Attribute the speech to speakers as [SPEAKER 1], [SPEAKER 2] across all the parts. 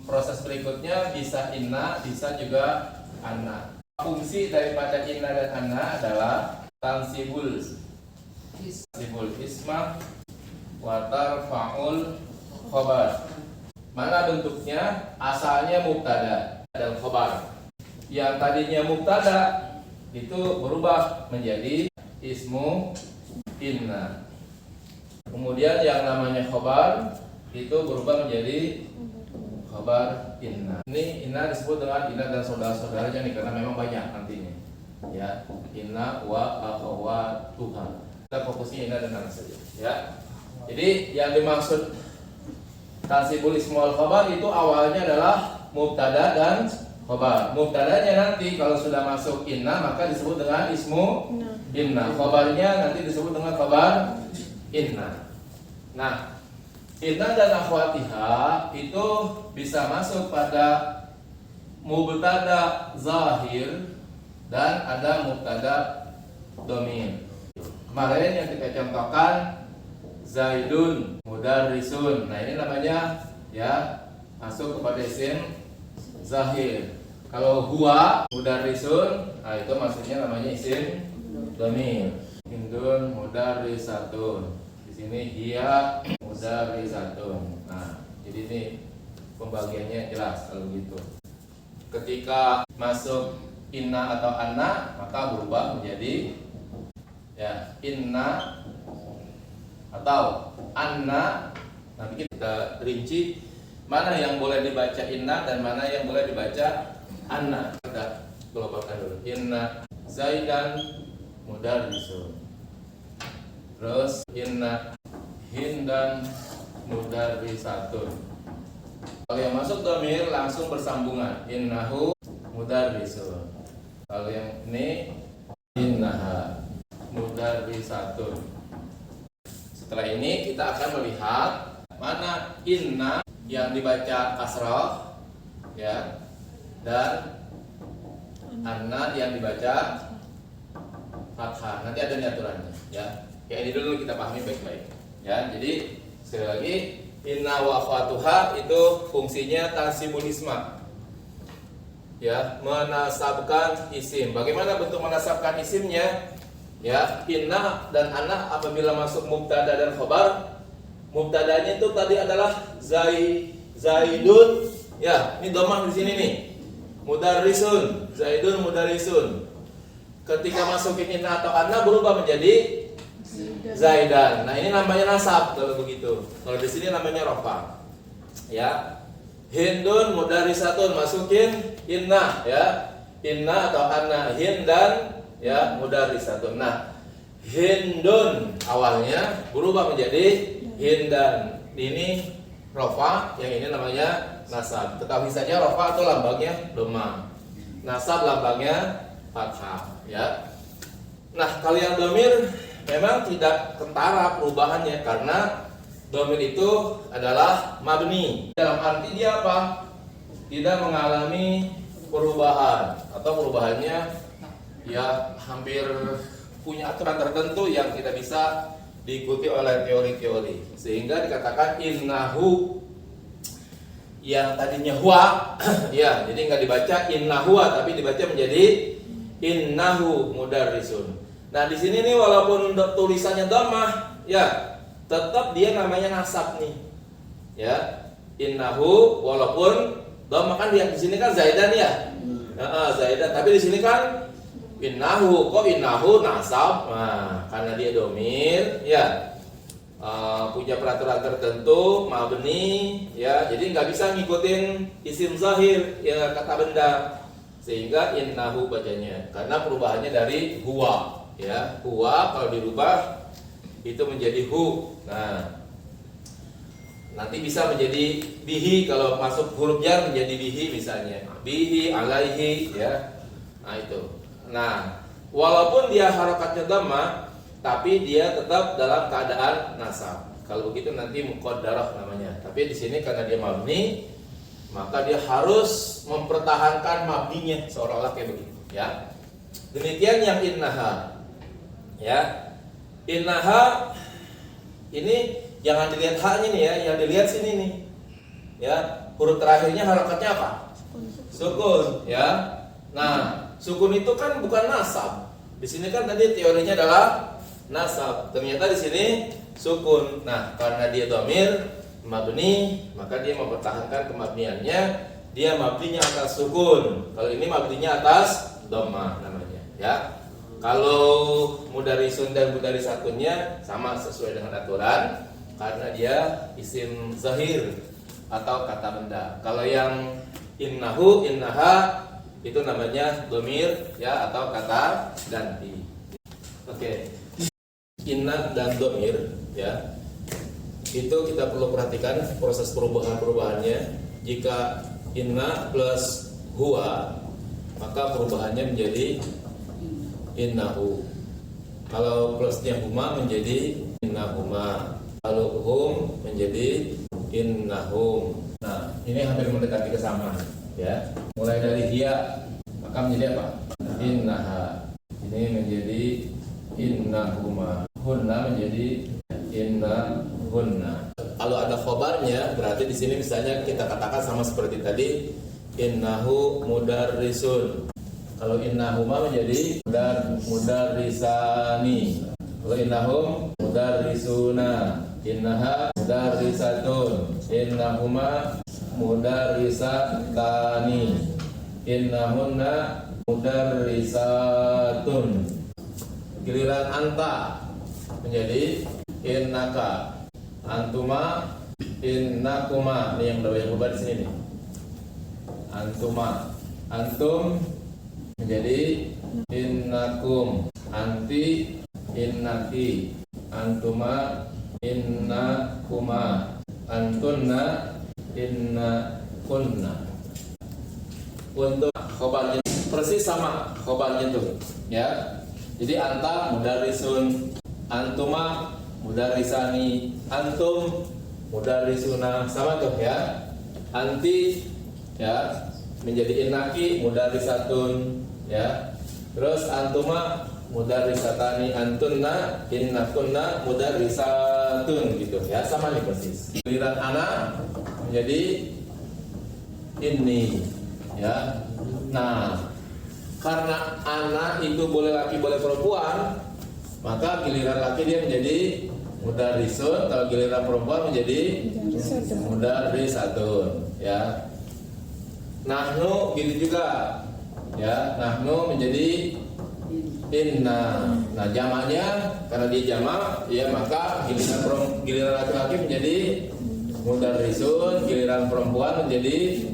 [SPEAKER 1] proses berikutnya bisa inna, bisa juga anna. Fungsi daripada inna dan anna adalah tansibul isma wa tarfa'ul khobar. Mana bentuknya? Asalnya mubtada dan khobar. Yang tadinya mubtada itu berubah menjadi ismu inna. Kemudian yang namanya khobar itu berubah menjadi khobar inna. Ini inna disebut dengan inna dan saudara-saudaranya nih, karena memang banyak nantinya. Ya, inna wa akhawatuha. Kita fokusnya inna dan anna saja. Ya. Jadi yang dimaksud tansibul ismu wal khobar itu awalnya adalah mubtada dan khobar. Mubtadanya nanti kalau sudah masuk inna maka disebut dengan ismu inna. Khobarnya nanti disebut dengan khobar inna. Nah, inna dan akhwatiha itu bisa masuk pada mubtada zahir dan ada mubtada dhamir. Kemarin yang kita contohkan Zaidun mudarrisun. Nah, ini namanya ya masuk kepada isim zahir. Kalau huwa mudarrisun, nah itu maksudnya namanya isim dhamir. Hindun mudarrisatun. Di sini hiya mudarrisatun. Nah, jadi ini pembagiannya jelas kalau gitu. Ketika masuk inna atau anna maka berubah menjadi ya inna atau anna. Nanti kita rinci mana yang boleh dibaca inna dan mana yang boleh dibaca anna. Kita kelompokkan dulu. Inna Zaidan mudarrisun. Terus inna Hindan mudarrisatun. Kalau yang masuk dhamir langsung bersambungan. Innahu mudarrisun. Kalau yang ini innaha mudarrisatun. Setelah ini kita akan melihat mana inna yang dibaca kasrah ya dan anna yang dibaca fathah. Nanti ada aturannya ya. Ya ini dulu kita pahami baik-baik ya. Jadi sekali lagi inna wa akhwatuha itu fungsinya tansibul isma. Ya, menasabkan isim. Bagaimana bentuk menasabkan isimnya? Ya, inna dan anna apabila masuk mubtada dan khobar, mubtadanya itu tadi adalah Zaidun. Ya, ini domah di sini nih. Mudarrisun, Zaidun mudarrisun. Ketika masukin inna atau anna berubah menjadi Zaidan. Nah, ini namanya nasab kalau begitu. Kalau di sini namanya rafa. Ya. Hindun mudarrisatun, masukin inna ya. Inna atau anna, hindan ya mudarrisatun. Nah, Hindun awalnya berubah menjadi hindan. Ini rafa, yang ini namanya nasab. Tetapi saja rafa itu lambangnya dhamma. Nasab lambangnya fathah ya. Nah, kalau yang dhamir memang tidak kentara perubahannya karena dhamir itu adalah mabni. Dalam arti dia apa? Tidak mengalami perubahan atau perubahannya ya hampir punya aturan tertentu yang tidak bisa diikuti oleh teori-teori. Sehingga dikatakan innahu yang tadinya huwa ya, jadi nggak dibaca innahuwa tapi dibaca menjadi innahu mudarrisun. Nah, di sini nih walaupun tulisannya dhammah ya, tetap dia namanya nasab nih. Ya. Innahu walaupun dhammah kan dia di sini kan Zaidan ya. Zaidan, tapi di sini kan innahu, kok innahu nasab? Nah, karena dia dhamir ya. Punya peraturan tertentu mabni ya. Jadi nggak bisa ngikutin isim zahir ya kata benda. Sehingga innahu bacanya karena perubahannya dari huwa ya. Huwa kalau dirubah itu menjadi hu. Nah, nanti bisa menjadi bihi kalau masuk huruf jar menjadi bihi misalnya. Bihi, alaihi ya. Nah, itu. Nah, walaupun dia harakatnya dhammah tapi dia tetap dalam keadaan nasab. Kalau begitu nanti muqaddarah namanya. Tapi di sini karena dia mabni, maka dia harus mempertahankan mabninya seolah-olah kayak begitu ya. Demikian yang innaha. Ya. Innaha ini jangan dilihat haknya nih ya, yang dilihat sini nih. Ya. huruf terakhirnya harokatnya apa? Sukun, ya. Nah, sukun itu kan bukan nasab. Di sini kan tadi teorinya adalah nasab. Ternyata di sini sukun. Nah, karena dia dhamir mabni, maka dia mempertahankan kemabniannya. Dia mabninya atas sukun. Kalau ini mabninya atas dhammah namanya, ya. Kalau mudarisun dan mudarisatунnya sama sesuai dengan aturan karena dia isim zahir atau kata benda. Kalau yang innahu, innaha itu namanya dhamir, ya, atau kata ganti. Oke. Inna dan dhamir, ya. Itu kita perlu perhatikan proses perubahan-perubahannya. Jika inna plus huwa, maka perubahannya menjadi innahu. Kalau plusnya huma menjadi innahuma. Kalau hum menjadi innahum. Nah, ini hampir mendekati kesamaan, ya. Mulai dari dia, maka menjadi apa? Innaha. Ini menjadi innahuma. Hunna menjadi innahunna. Kalau ada khobarnya, berarti di sini misalnya kita katakan sama seperti tadi, innahu mudarrisun. Kalau innahuma menjadi mudarrisani. Kalau innahum mudarrisuna. Innaha mudarrisatun. Innahuma mudarrisatani. Innahunna mudarrisatun. Giliran anta menjadi innaka. Antuma innakuma. Ini yang berubah di sini nih. Antuma. Antum menjadi innakum. Anti innaki. Antuma innakuma. Antunna innakunna. Untuk khobarnya persis sama khobarnya tuh, ya. Jadi anta mudarrisun, antuma mudarrisani, antum mudarrisuna, sama tuh, ya. Anti, ya, menjadi innaki mudarrisatun, ya. Terus antuma mudarrisatani, antunna innakunna mudarrisatun, gitu, ya. Sama nih persis. Giliran ana menjadi ini, ya. Nah, karena anak itu boleh laki boleh perempuan, maka giliran laki dia menjadi mudarrisun, kalau giliran perempuan menjadi mudarrisatun, ya. Nahnu gitu juga, ya. Nahnu menjadi inna. Nah, jamaknya karena dia jamak, ya, maka giliran laki-laki menjadi mudarrisun, giliran perempuan menjadi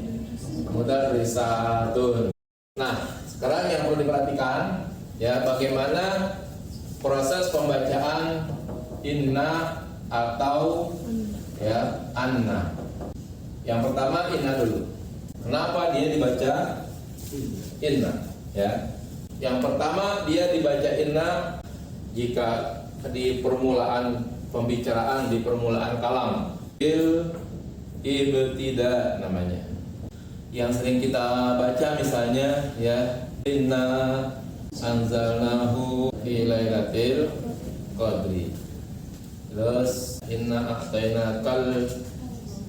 [SPEAKER 1] mudarrisatun. Nah, sekarang yang perlu diperhatikan, ya, bagaimana proses pembacaan inna atau, ya, anna. Yang pertama inna dulu. Kenapa dia dibaca inna, ya? Yang pertama dia dibaca inna jika di permulaan pembicaraan, di permulaan kalam, ibtida namanya. Yang sering kita baca misalnya, ya, inna anzalnahu fi lailatul qadri. Terus inna a'tainakal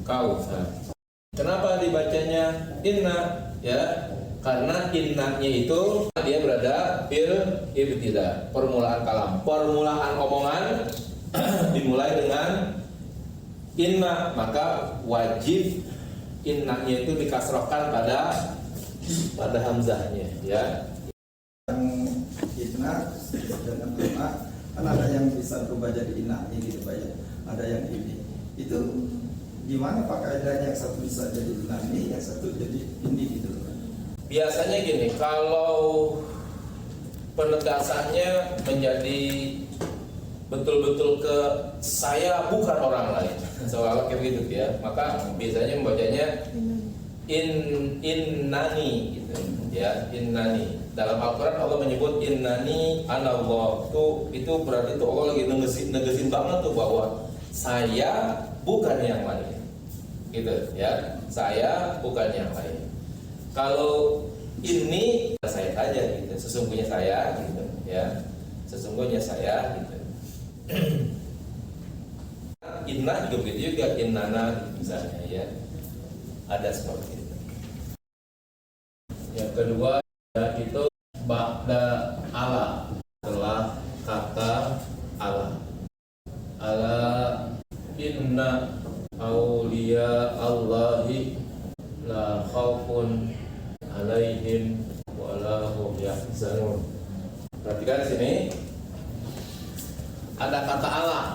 [SPEAKER 1] kautsar. Kenapa dibacanya inna? Ya, karena innanya itu dia berada fil ibtida, permulaan kalam. Permulaan omongan dimulai dengan inna, maka wajib innanya itu dikasrohkan pada hamzahnya, ya.
[SPEAKER 2] Inna dengan inna kan ada yang bisa berubah jadi inna ini gitu, ada yang ini. Itu gimana Pak kaidahnya, yang satu bisa jadi inna ini, yang satu jadi ini gitu.
[SPEAKER 1] Biasanya gini, kalau penegasannya menjadi betul-betul ke saya bukan orang lain, seolah-olah kayak gitu, ya, maka biasanya membacanya innani gitu, ya, innani. Dalam Al-Quran Allah menyebut innani anallah, itu berarti tuh Allah lagi negesin banget tuh bahwa saya bukan yang lain, gitu, ya, saya bukan yang lain. Kalau ini saya saja gitu, sesungguhnya saya gitu, ya, sesungguhnya saya gitu. Inna juga begitu juga, innana misalnya, ya. ada seperti itu. Yang kedua itu ba'da ala, setelah kata ala. Ala inna awliya Allahi la khaufun alaihim wa la hum yahzanun. Perhatikan di sini ada kata Allah,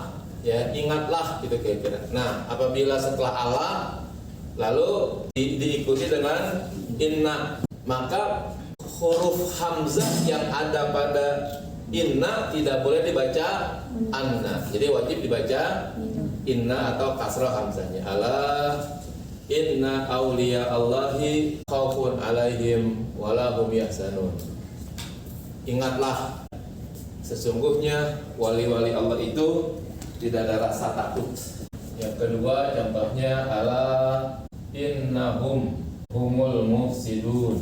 [SPEAKER 1] ya, ingatlah gitu kira-kira. Nah, apabila setelah Allah lalu diikuti dengan inna, maka huruf hamzah yang ada pada inna tidak boleh dibaca anna. Jadi wajib dibaca inna atau kasrah hamzahnya. Ala inna awliya Allahi khaufun alaihim wa la hum yahzanun. Ingatlah, sesungguhnya wali-wali Allah itu tidak ada rasa takut. Yang kedua contohnya ala innahum humul mufsidun.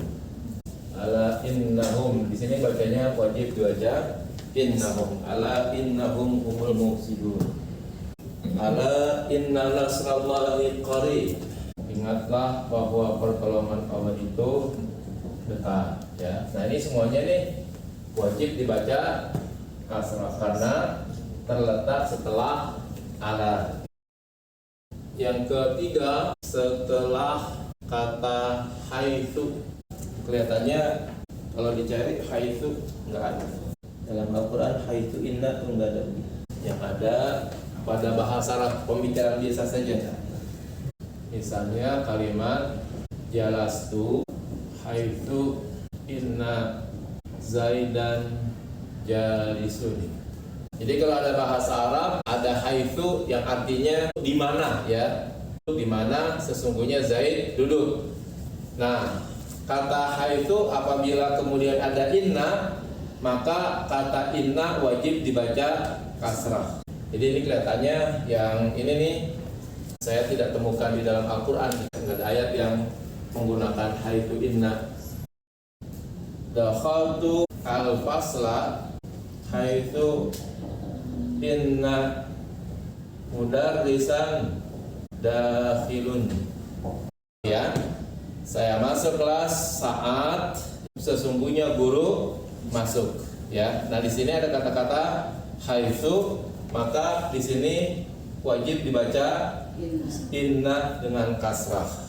[SPEAKER 1] Ala innahum, di sini bacanya wajib dibaca innahum. Ala innahum humul mufsidun. Ala inna nasrallahi qarib. Ingatlah bahwa pertolongan Allah itu dekat, ya. Nah, ini semuanya nih wajib dibaca kasrah karena terletak setelah ala. Yang ketiga setelah kata haitsu. Kelihatannya kalau dicari haitsu enggak ada. Dalam Al-Qur'an haitsu inna itu enggak ada. Yang ada pada bahasa Arab pembicaraan biasa saja. Misalnya kalimat jalastu haitsu inna Zaidan jalisun. Jadi kalau ada bahasa Arab ada haitsu yang artinya di mana, ya. Di mana sesungguhnya Zaid duduk. Nah, kata haitsu apabila kemudian ada inna, maka kata inna wajib dibaca kasrah. Jadi ini kelihatannya yang ini nih saya tidak temukan di dalam Al-Qur'an. Tidak ada ayat yang menggunakan haitsu inna. Dakhaltu al-fasla haitsu inna mudarrisan dakhilun. Ya, saya masuk kelas saat sesungguhnya guru masuk. Ya, nah di sini ada kata-kata haitsu, maka di sini wajib dibaca inna dengan kasrah.